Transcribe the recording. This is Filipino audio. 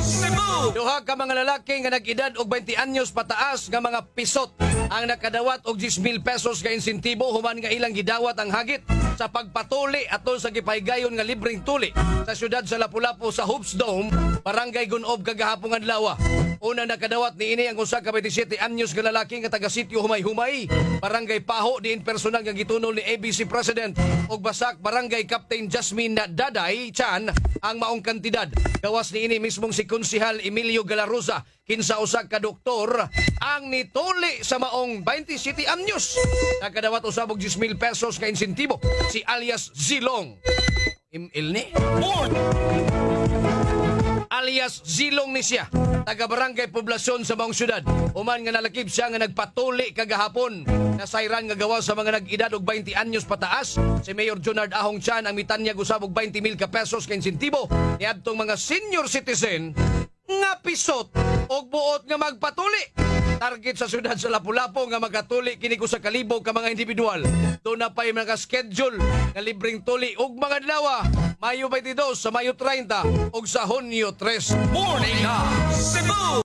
Cebu! Duha ka mga lalaki nga nag-edad og 20 anyos pataas nga mga pisot ang nakadawat og 10,000 pesos ka insentibo human nga ilang gidawat ang hagit sa pagpatuli atol sa gipaygayon nga libreng tuli sa syudad sa Lapu-Lapu sa Hoops Dome, Barangay Gunob kagahapon adlaw. Una nakadawat niini ang usa ka 27 anyos nga lalaki nga taga sitio Humay-Humay, Barangay Paho diin personal nga gitunol ni ABC President og Basak Barangay Captain Jasmine Daday Chan ang maong kantidad. Gawas niini mismong si Konsehal Emilio Galarosa kinsa usa ka doktor ang nituli sa maong 27 anyos. Nakadawat usab og 10,000 pesos ka insentibo si alias Zilong. Ilni? Alias Zilong ni siya, taga Barangay Poblasyon sa maong syudad. Uman nga nalakip siya nga nagpatuli kagahapon. Nasayran nga gawa sa mga nag-edad og 20 anyos pataas. Si Mayor Junard Ahong Chan ang mitanyag usab og 20,000 ka pesos ka insentibo niadtong mga senior citizen nga pisot og buot nga magpatuli. Target sa syudad sa Lapu-Lapu nga magkatuli kini ko sa kalibog ka mga individual. Doon na pa'y mga schedule nga libreng tuli og mga adlaw, Mayo 22 sa Mayo 30 og sa Hunyo 3. Morning na Cebu!